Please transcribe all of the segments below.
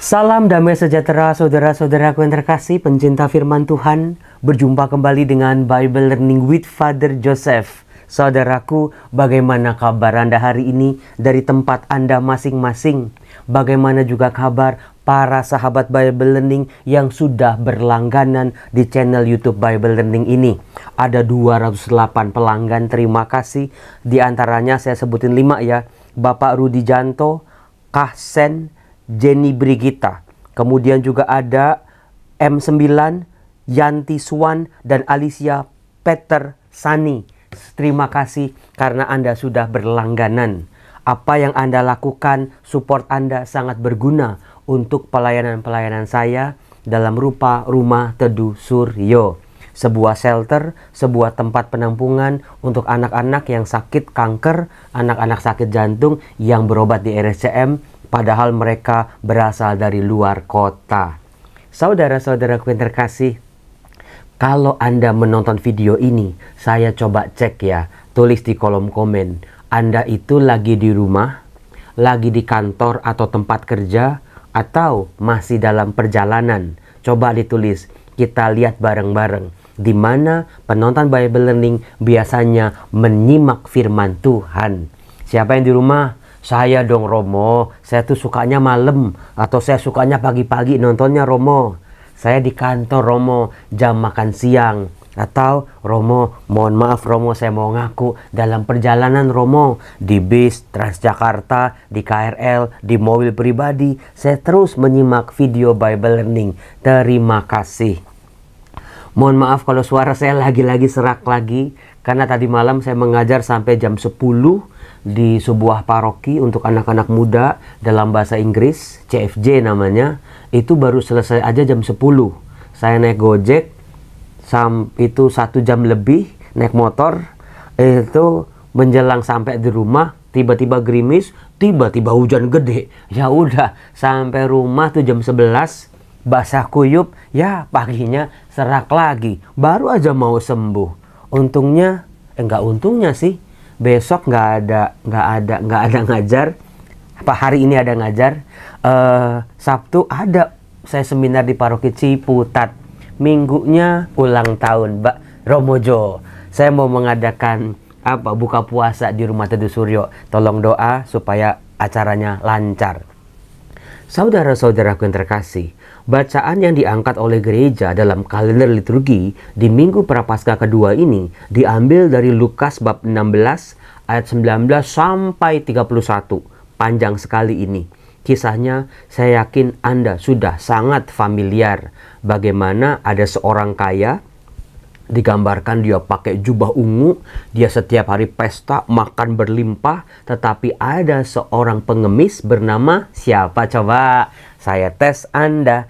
Salam damai sejahtera saudara-saudaraku yang terkasih, pencinta firman Tuhan. Berjumpa kembali dengan Bible Learning with Father Joseph. Saudaraku, bagaimana kabar Anda hari ini dari tempat Anda masing-masing? Bagaimana juga kabar para sahabat Bible Learning yang sudah berlangganan di channel YouTube Bible Learning ini? Ada 208 pelanggan, terima kasih. Di antaranya saya sebutin 5 ya. Bapak Rudi Janto, Kah Sen, Jenny Brigita, kemudian juga ada M9, Yanti Swan, dan Alicia Peter Sani. Terima kasih karena Anda sudah berlangganan. Apa yang Anda lakukan, support Anda sangat berguna untuk pelayanan-pelayanan saya dalam rupa Rumah Teduh Suryo. Sebuah shelter, sebuah tempat penampungan untuk anak-anak yang sakit kanker, anak-anak sakit jantung yang berobat di RSCM, padahal mereka berasal dari luar kota. Saudara-saudaraku yang terkasih, kalau Anda menonton video ini, saya coba cek ya, tulis di kolom komen. Anda itu lagi di rumah, lagi di kantor atau tempat kerja, atau masih dalam perjalanan. Coba ditulis, kita lihat bareng-bareng. Di mana penonton Bible Learning biasanya menyimak firman Tuhan. Siapa yang di rumah? Saya dong Romo, saya tuh sukanya malam atau saya sukanya pagi-pagi nontonnya Romo. Saya di kantor Romo, jam makan siang. Atau Romo, mohon maaf Romo, saya mau ngaku dalam perjalanan Romo. Di bis, Transjakarta, di KRL, di mobil pribadi, saya terus menyimak video Bible Learning. Terima kasih. Mohon maaf kalau suara saya lagi-lagi serak lagi, karena tadi malam saya mengajar sampai jam 10 di sebuah paroki untuk anak-anak muda dalam bahasa Inggris, CFJ namanya. Itu baru selesai aja jam 10. Saya naik Gojek, itu 1 jam lebih naik motor. Itu menjelang sampai di rumah, tiba-tiba gerimis, tiba-tiba hujan gede. Ya udah, sampai rumah tuh jam 11, basah kuyup, ya paginya serak lagi. Baru aja mau sembuh. Untungnya, enggak untungnya sih, besok nggak ada ngajar. Apa hari ini ada ngajar? Sabtu ada saya seminar di paroki Ciputat. Minggunya ulang tahun Mbak Romojo. Saya mau mengadakan buka puasa di Rumah Teduh Suryo. Tolong doa supaya acaranya lancar. Saudara-saudaraku yang terkasih, bacaan yang diangkat oleh gereja dalam kalender liturgi di Minggu Prapaskah kedua ini diambil dari Lukas bab 16 ayat 19 sampai 31. Panjang sekali ini. Kisahnya saya yakin Anda sudah sangat familiar. Bagaimana ada seorang kaya, digambarkan dia pakai jubah ungu, dia setiap hari pesta, makan berlimpah, tetapi ada seorang pengemis bernama siapa coba? Saya tes Anda.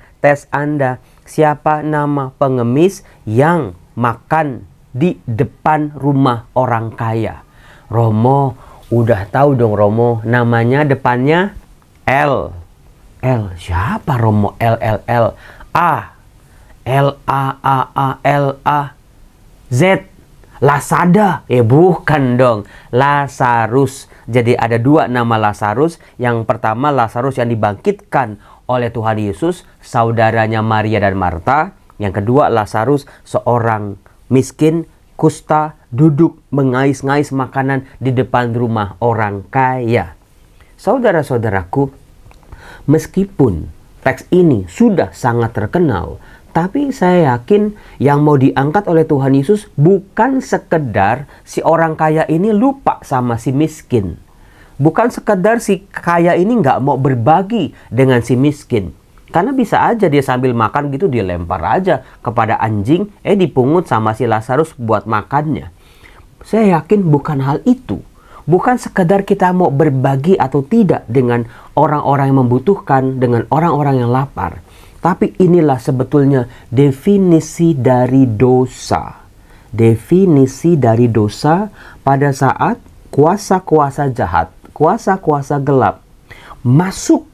Siapa nama pengemis yang makan di depan rumah orang kaya? Romo, udah tahu dong Romo, namanya depannya L. L, siapa Romo? L. A. L-A-A-A-L-A. Z, Lazada. Bukan dong, Lazarus. Jadi ada 2 nama Lazarus. Yang pertama Lazarus yang dibangkitkan oleh Tuhan Yesus, saudaranya Maria dan Marta. Yang kedua Lazarus, seorang miskin, kusta, duduk mengais-ngais makanan di depan rumah orang kaya. Saudara-saudaraku, meskipun teks ini sudah sangat terkenal, tapi saya yakin yang mau diangkat oleh Tuhan Yesus bukan sekedar si orang kaya ini lupa sama si miskin. Bukan sekedar si kaya ini nggak mau berbagi dengan si miskin. Karena bisa aja dia sambil makan gitu dia lempar aja kepada anjing, dipungut sama si Lazarus buat makannya. Saya yakin bukan hal itu. Bukan sekedar kita mau berbagi atau tidak dengan orang-orang yang membutuhkan, dengan orang-orang yang lapar. Tapi inilah sebetulnya definisi dari dosa. Definisi dari dosa pada saat kuasa-kuasa jahat, kuasa-kuasa gelap masuk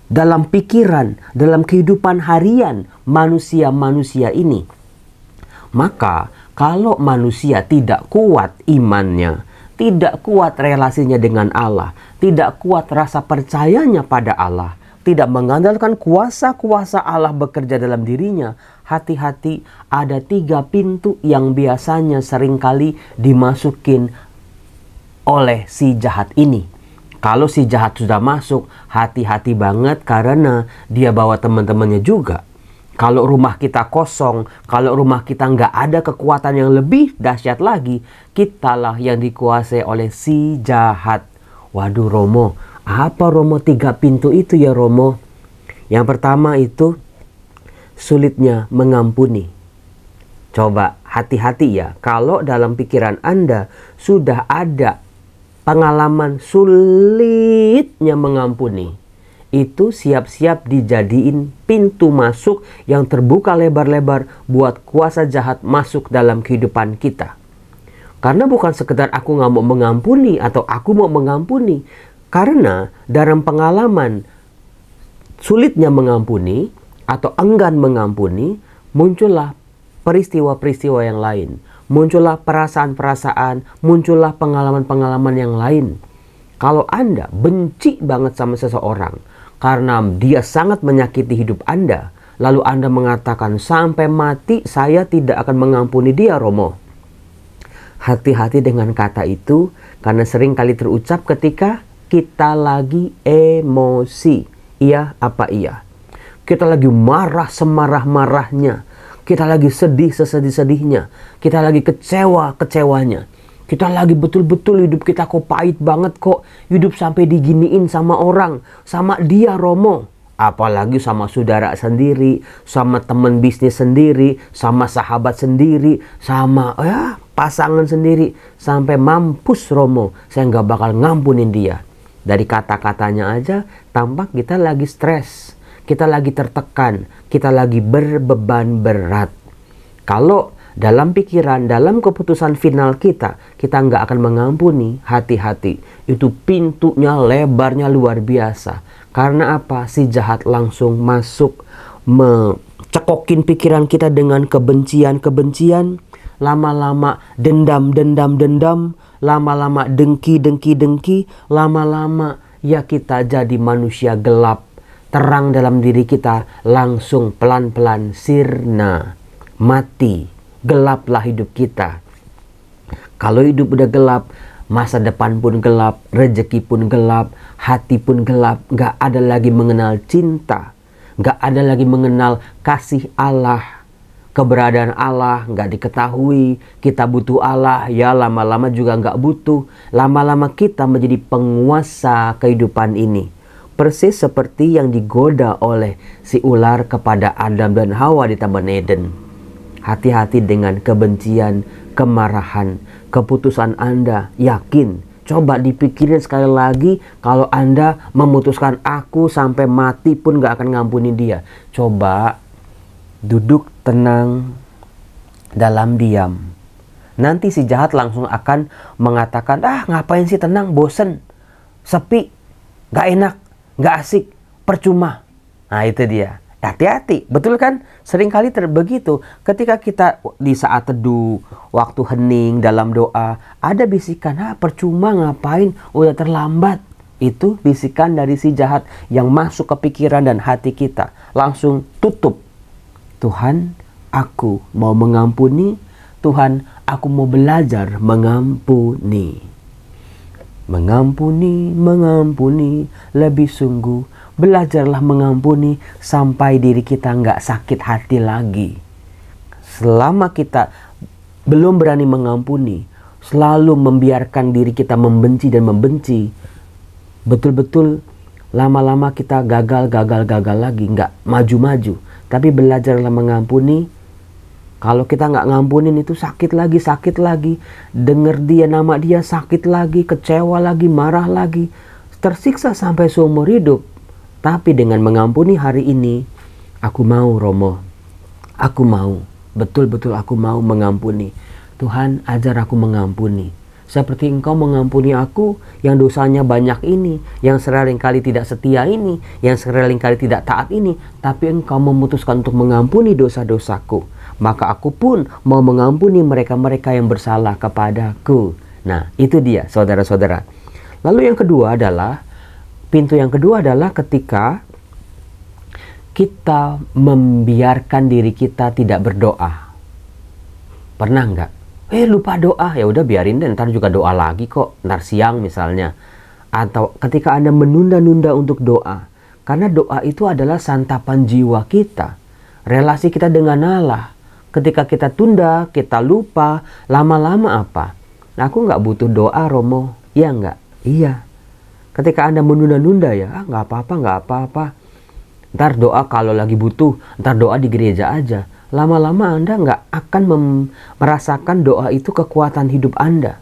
dalam pikiran, dalam kehidupan harian manusia-manusia ini. Maka kalau manusia tidak kuat imannya, tidak kuat relasinya dengan Allah, tidak kuat rasa percayanya pada Allah, tidak mengandalkan kuasa-kuasa Allah bekerja dalam dirinya, hati-hati, ada 3 pintu yang biasanya seringkali dimasukin oleh si jahat ini. Kalau si jahat sudah masuk, hati-hati banget karena dia bawa teman-temannya juga. Kalau rumah kita kosong, kalau rumah kita nggak ada kekuatan yang lebih dahsyat lagi, kitalah yang dikuasai oleh si jahat. Waduh Romo, apa Romo 3 pintu itu ya Romo? Yang pertama itu sulitnya mengampuni. Coba hati-hati ya, kalau dalam pikiran Anda sudah ada pengalaman sulitnya mengampuni, itu siap-siap dijadiin pintu masuk yang terbuka lebar-lebar buat kuasa jahat masuk dalam kehidupan kita. Karena bukan sekedar aku nggak mau mengampuni atau aku mau mengampuni. Karena dalam pengalaman sulitnya mengampuni atau enggan mengampuni, muncullah peristiwa-peristiwa yang lain. Muncullah perasaan-perasaan, muncullah pengalaman-pengalaman yang lain. Kalau Anda benci banget sama seseorang karena dia sangat menyakiti hidup Anda, lalu Anda mengatakan sampai mati saya tidak akan mengampuni dia Romo. Hati-hati dengan kata itu karena sering kali terucap ketika kita lagi emosi. Iya apa iya? Kita lagi marah semarah-marahnya. Kita lagi sedih sesedih-sedihnya. Kita lagi kecewa-kecewanya. Kita lagi betul-betul hidup kita kok pahit banget kok. Hidup sampai diginiin sama orang. Sama dia Romo. Apalagi sama saudara sendiri. Sama teman bisnis sendiri. Sama sahabat sendiri. Sama pasangan sendiri. Sampai mampus Romo. Saya nggak bakal ngampunin dia. Dari kata-katanya aja tampak kita lagi stres. Kita lagi tertekan. Kita lagi berbeban berat. Kalau dalam pikiran, dalam keputusan final kita nggak akan mengampuni, hati-hati. Itu pintunya lebarnya luar biasa. Karena apa? Si jahat langsung masuk, mencekokin pikiran kita dengan kebencian-kebencian. Lama-lama dendam. Lama-lama dengki. Lama-lama ya kita jadi manusia gelap. Terang dalam diri kita langsung pelan-pelan sirna, mati. Gelaplah hidup kita. Kalau hidup udah gelap, masa depan pun gelap, rezeki pun gelap, hati pun gelap. Gak ada lagi mengenal cinta, gak ada lagi mengenal kasih Allah, keberadaan Allah gak diketahui. Kita butuh Allah, ya lama-lama juga gak butuh. Lama-lama kita menjadi penguasa kehidupan ini. Persis seperti yang digoda oleh si ular kepada Adam dan Hawa di Taman Eden. Hati-hati dengan kebencian, kemarahan, keputusan Anda. Yakin, coba dipikirin sekali lagi. Kalau Anda memutuskan aku sampai mati pun gak akan ngampuni dia. Coba duduk tenang dalam diam. Nanti si jahat langsung akan mengatakan, ngapain sih tenang, bosen, sepi, gak enak, gak asik, percuma. Nah itu dia. Hati-hati, betul kan? Seringkali begitu. Ketika kita di saat teduh, waktu hening dalam doa, ada bisikan, percuma ngapain, udah terlambat. Itu bisikan dari si jahat yang masuk ke pikiran dan hati kita. Langsung tutup. Tuhan, aku mau mengampuni. Tuhan, aku mau belajar mengampuni. Mengampuni, lebih sungguh. Belajarlah mengampuni sampai diri kita nggak sakit hati lagi. Selama kita belum berani mengampuni, selalu membiarkan diri kita membenci dan membenci, betul-betul lama-lama kita gagal lagi, nggak maju-maju. Tapi belajarlah mengampuni. Kalau kita nggak ngampunin itu sakit lagi. Dengar dia, nama dia sakit lagi, kecewa lagi, marah lagi, tersiksa sampai seumur hidup. Tapi dengan mengampuni hari ini, aku mau Romo. Aku mau, betul-betul aku mau mengampuni. Tuhan, ajar aku mengampuni. Seperti Engkau mengampuni aku yang dosanya banyak ini, yang seringkali tidak setia ini, yang seringkali tidak taat ini. Tapi Engkau memutuskan untuk mengampuni dosa-dosaku. Maka aku pun mau mengampuni mereka-mereka yang bersalah kepadaku. Nah, itu dia saudara-saudara. Lalu yang kedua adalah, pintu yang kedua adalah ketika kita membiarkan diri kita tidak berdoa. Pernah nggak? Lupa doa, ya udah biarin deh, ntar juga doa lagi kok, ntar siang misalnya. Atau ketika Anda menunda-nunda untuk doa, karena doa itu adalah santapan jiwa kita, relasi kita dengan Allah. Ketika kita tunda, kita lupa, lama-lama apa? Aku nggak butuh doa, Romo. Iya nggak? Iya. Ketika Anda menunda-nunda ya, nggak apa-apa. Ntar doa kalau lagi butuh, ntar doa di gereja aja. Lama-lama Anda nggak akan merasakan doa itu kekuatan hidup Anda.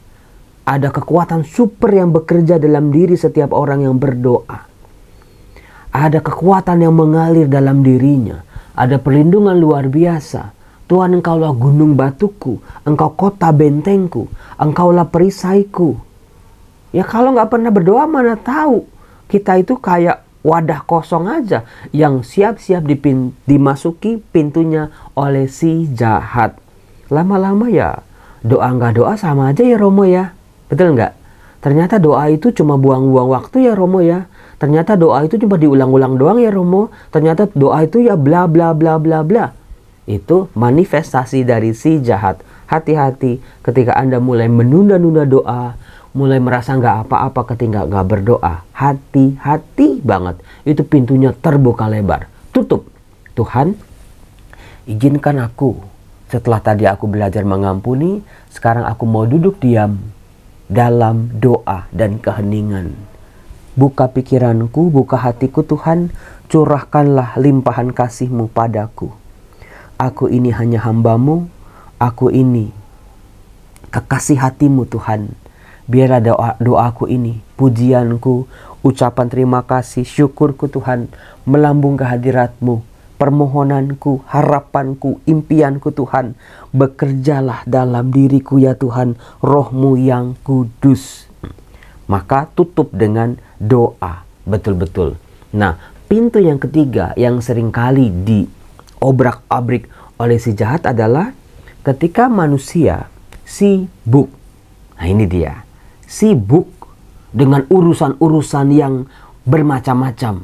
Ada kekuatan super yang bekerja dalam diri setiap orang yang berdoa. Ada kekuatan yang mengalir dalam dirinya. Ada perlindungan luar biasa. Tuhan, Engkaulah gunung batuku, Engkau kota bentengku, Engkaulah perisaiku. Ya kalau nggak pernah berdoa mana tahu. Kita itu kayak wadah kosong aja yang siap-siap dimasuki pintunya oleh si jahat. Lama-lama ya doa nggak doa sama aja ya Romo ya. Betul nggak? Ternyata doa itu cuma buang-buang waktu ya Romo ya. Ternyata doa itu cuma diulang-ulang doang ya Romo. Ternyata doa itu ya bla bla bla bla bla. Itu manifestasi dari si jahat. Hati-hati ketika Anda mulai menunda-nunda doa, mulai merasa nggak apa-apa ketika nggak berdoa. Hati-hati banget. Itu pintunya terbuka lebar. Tutup. Tuhan, izinkan aku. Setelah tadi aku belajar mengampuni, sekarang aku mau duduk diam dalam doa dan keheningan. Buka pikiranku, buka hatiku Tuhan. Curahkanlah limpahan kasih-Mu padaku. Aku ini hanya hamba-Mu. Aku ini kekasih hati-Mu Tuhan. Biarlah doaku ini, pujianku, ucapan terima kasih, syukurku Tuhan, melambung ke hadirat-Mu. Permohonanku, harapanku, impianku Tuhan, bekerjalah dalam diriku ya Tuhan, Roh-Mu yang kudus. Maka tutup dengan doa, betul-betul. Nah, pintu yang ketiga yang seringkali diobrak-abrik oleh si jahat adalah ketika manusia sibuk. Nah ini dia. Sibuk dengan urusan-urusan yang bermacam-macam.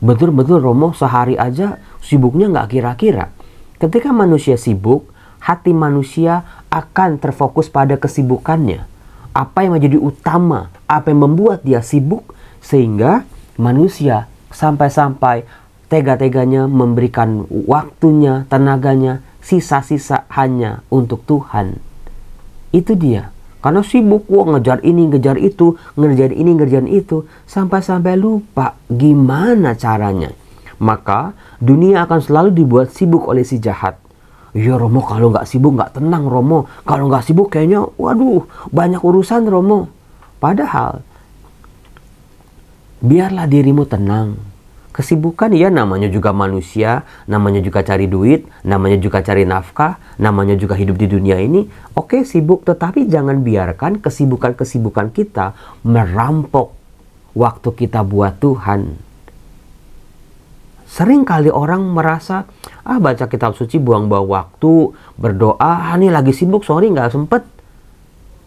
Betul-betul Romo, sehari aja sibuknya nggak kira-kira. Ketika manusia sibuk, hati manusia akan terfokus pada kesibukannya. Apa yang menjadi utama, apa yang membuat dia sibuk, sehingga manusia sampai-sampai tega-teganya memberikan waktunya, tenaganya, sisa-sisa hanya untuk Tuhan. Itu dia. Karena sibuk, ngejar ini, ngejar itu, ngerjain ini, ngerjain itu, sampai-sampai lupa gimana caranya. Maka dunia akan selalu dibuat sibuk oleh si jahat. Ya Romo, kalau nggak sibuk nggak tenang Romo. Kalau nggak sibuk kayaknya, waduh, banyak urusan Romo. Padahal, biarlah dirimu tenang. Kesibukan ya namanya juga manusia, namanya juga cari duit, namanya juga cari nafkah, namanya juga hidup di dunia ini. Oke, sibuk, tetapi jangan biarkan kesibukan-kesibukan kita merampok waktu kita buat Tuhan. Sering kali orang merasa, baca kitab suci buang-buang waktu, berdoa, ini lagi sibuk, sorry nggak sempet.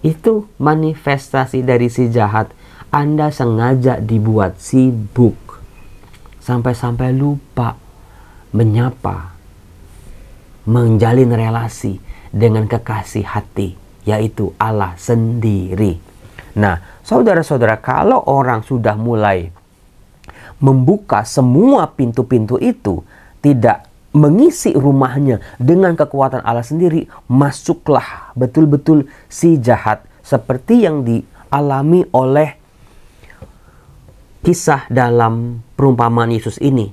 Itu manifestasi dari si jahat. Anda sengaja dibuat sibuk. Sampai-sampai lupa menyapa, menjalin relasi dengan kekasih hati, yaitu Allah sendiri. Nah, saudara-saudara, kalau orang sudah mulai membuka semua pintu-pintu itu, tidak mengisi rumahnya dengan kekuatan Allah sendiri, masuklah betul-betul si jahat. Seperti yang dialami oleh kisah dalam perumpamaan Yesus ini.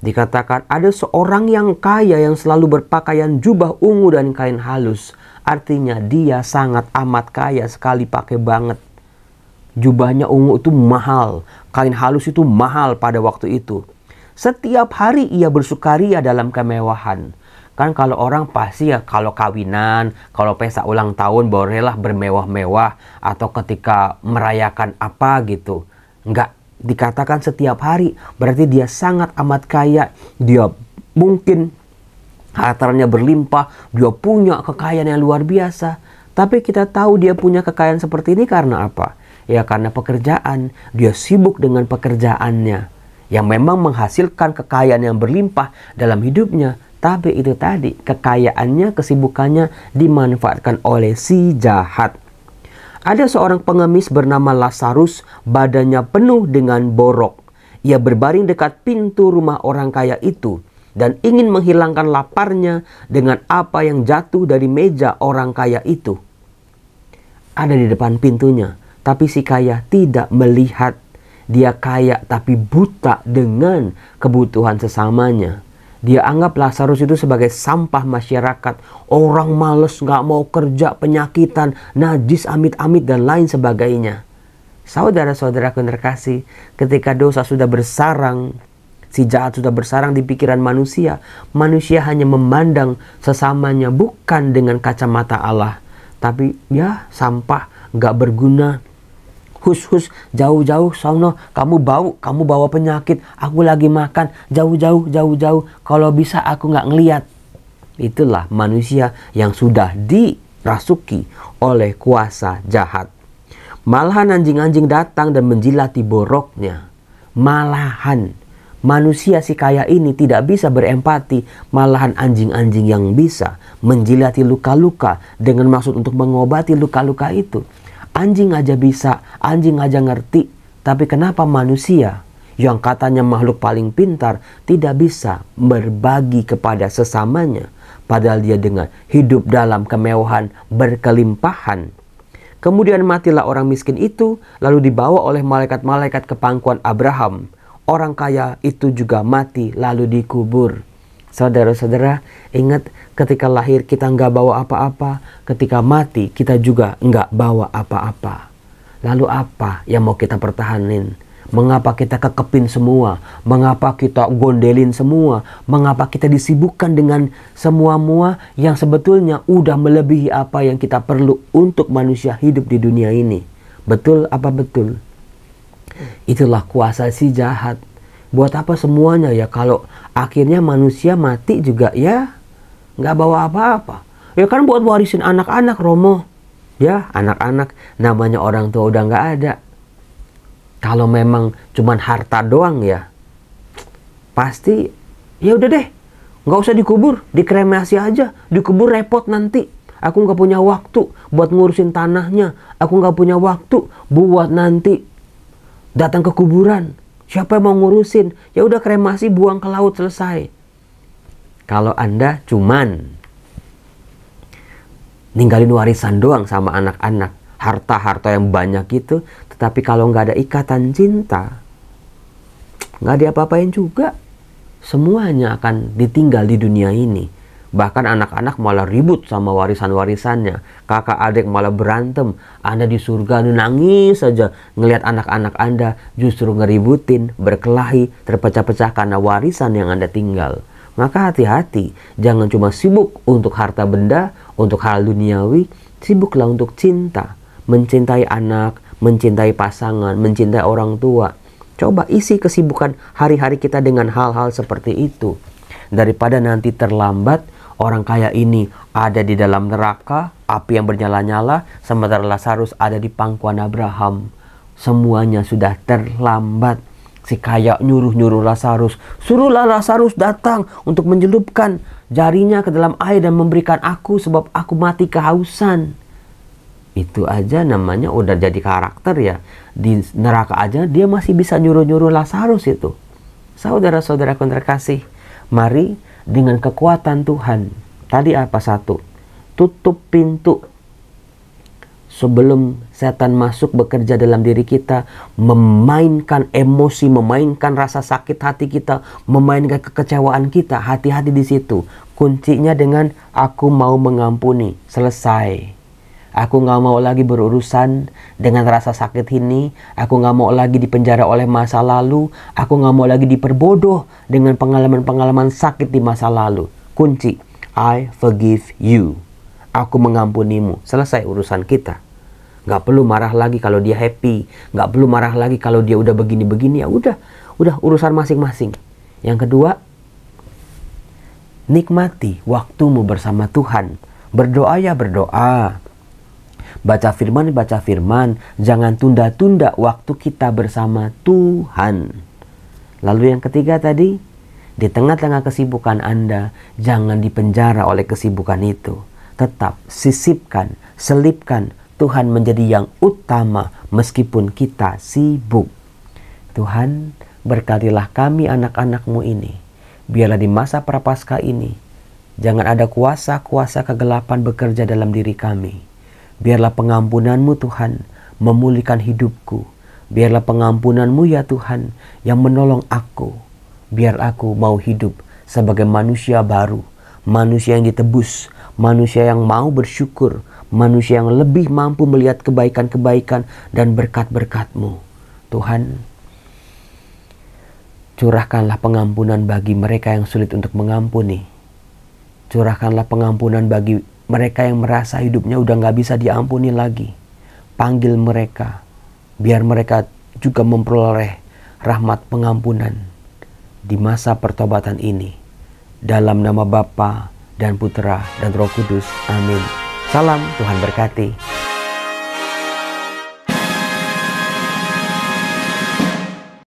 Dikatakan ada seorang yang kaya yang selalu berpakaian jubah ungu dan kain halus. Artinya dia sangat amat kaya sekali, pakai banget. Jubahnya ungu itu mahal, kain halus itu mahal pada waktu itu. Setiap hari ia bersukaria dalam kemewahan. Kan kalau orang pasti ya kalau kawinan, kalau pesta ulang tahun bolehlah bermewah-mewah, atau ketika merayakan apa gitu. Enggak dikatakan setiap hari, berarti dia sangat amat kaya. Dia mungkin hartanya berlimpah, dia punya kekayaan yang luar biasa. Tapi kita tahu dia punya kekayaan seperti ini karena apa? Ya karena pekerjaan. Dia sibuk dengan pekerjaannya. yang memang menghasilkan kekayaan yang berlimpah dalam hidupnya. Tapi itu tadi, kekayaannya, kesibukannya dimanfaatkan oleh si jahat. Ada seorang pengemis bernama Lazarus, badannya penuh dengan borok. Ia berbaring dekat pintu rumah orang kaya itu dan ingin menghilangkan laparnya dengan apa yang jatuh dari meja orang kaya itu. Ada di depan pintunya, tapi si kaya tidak melihat. Dia kaya tapi buta dengan kebutuhan sesamanya. Dia anggap Lazarus itu sebagai sampah masyarakat. Orang males, gak mau kerja, penyakitan, najis, amit-amit, dan lain sebagainya. Saudara-saudaraku yang terkasih, ketika dosa sudah bersarang, si jahat sudah bersarang di pikiran manusia, manusia hanya memandang sesamanya bukan dengan kacamata Allah, tapi ya sampah, gak berguna. Hus, jauh-jauh sono, kamu bawa penyakit, aku lagi makan, jauh-jauh, kalau bisa aku gak ngeliat. Itulah manusia yang sudah dirasuki oleh kuasa jahat. Malahan anjing-anjing datang dan menjilati boroknya. Malahan manusia si kaya ini tidak bisa berempati, malahan anjing-anjing yang bisa menjilati luka-luka dengan maksud untuk mengobati luka-luka itu. Anjing aja bisa, anjing aja ngerti. Tapi kenapa manusia yang katanya makhluk paling pintar tidak bisa berbagi kepada sesamanya? Padahal dia dengan hidup dalam kemewahan berkelimpahan. Kemudian matilah orang miskin itu, lalu dibawa oleh malaikat-malaikat ke pangkuan Abraham. Orang kaya itu juga mati lalu dikubur. Saudara-saudara, ingat ketika lahir kita nggak bawa apa-apa, ketika mati kita juga nggak bawa apa-apa. Lalu apa yang mau kita pertahanin? Mengapa kita kekepin semua? Mengapa kita gondelin semua? Mengapa kita disibukkan dengan semua-mua yang sebetulnya udah melebihi apa yang kita perlu untuk manusia hidup di dunia ini? Betul apa betul? Itulah kuasa si jahat. Buat apa semuanya ya kalau akhirnya manusia mati juga ya nggak bawa apa-apa. Ya kan buat warisin anak-anak, Romo. Ya anak-anak, namanya orang tua udah nggak ada. Kalau memang cuman harta doang ya pasti ya udah deh, nggak usah dikubur, dikremasi aja. Dikubur repot nanti. Aku nggak punya waktu buat ngurusin tanahnya. Aku nggak punya waktu buat nanti datang ke kuburan. Siapa yang mau ngurusin? Ya udah kremasi, buang ke laut, selesai. Kalau Anda cuman ninggalin warisan doang sama anak-anak, harta-harta yang banyak itu, tetapi kalau nggak ada ikatan cinta, nggak diapa-apain juga. Semuanya akan ditinggal di dunia ini. Bahkan anak-anak malah ribut sama warisan-warisannya. Kakak adik malah berantem. Anda di surga nangis saja ngelihat anak-anak Anda justru ngeributin, berkelahi, terpecah-pecah karena warisan yang Anda tinggal. Maka hati-hati, jangan cuma sibuk untuk harta benda, untuk hal duniawi. Sibuklah untuk cinta, mencintai anak, mencintai pasangan, mencintai orang tua. Coba isi kesibukan hari-hari kita dengan hal-hal seperti itu. Daripada nanti terlambat, orang kaya ini ada di dalam neraka, api yang bernyala-nyala, sementara Lazarus ada di pangkuan Abraham. Semuanya sudah terlambat. Si kaya nyuruh-nyuruh Lazarus, suruhlah Lazarus datang untuk menjelupkan jarinya ke dalam air dan memberikan aku sebab aku mati kehausan. Itu aja namanya udah jadi karakter ya. Di neraka aja dia masih bisa nyuruh-nyuruh Lazarus itu. Saudara-saudara yang terkasih, mari dengan kekuatan Tuhan. Tadi apa satu? Tutup pintu sebelum setan masuk bekerja dalam diri kita, memainkan emosi, memainkan rasa sakit hati kita, memainkan kekecewaan kita. Hati-hati di situ. Kuncinya dengan aku mau mengampuni. Selesai. Aku gak mau lagi berurusan dengan rasa sakit ini. Aku gak mau lagi dipenjara oleh masa lalu. Aku gak mau lagi diperbodoh dengan pengalaman-pengalaman sakit di masa lalu. Kunci, I forgive you. Aku mengampunimu. Selesai urusan kita. Gak perlu marah lagi kalau dia happy. Gak perlu marah lagi kalau dia udah begini-begini. Ya udah urusan masing-masing. Yang kedua, nikmati waktumu bersama Tuhan. Berdoa ya berdoa. Baca firman, jangan tunda-tunda waktu kita bersama Tuhan. Lalu yang ketiga tadi, di tengah-tengah kesibukan Anda, jangan dipenjara oleh kesibukan itu. Tetap sisipkan, selipkan Tuhan menjadi yang utama meskipun kita sibuk. Tuhan, berkatilah kami anak-anak-Mu ini. Biarlah di masa prapaskah ini, jangan ada kuasa-kuasa kegelapan bekerja dalam diri kami. Biarlah pengampunan-Mu Tuhan memulihkan hidupku. Biarlah pengampunan-Mu ya Tuhan yang menolong aku. Biar aku mau hidup sebagai manusia baru, manusia yang ditebus, manusia yang mau bersyukur, manusia yang lebih mampu melihat kebaikan-kebaikan dan berkat-berkat-Mu. Tuhan, curahkanlah pengampunan bagi mereka yang sulit untuk mengampuni. Curahkanlah pengampunan bagi mereka yang merasa hidupnya udah gak bisa diampuni lagi. Panggil mereka, biar mereka juga memperoleh rahmat pengampunan di masa pertobatan ini. Dalam nama Bapa dan Putra dan Roh Kudus. Amin. Salam, Tuhan berkati.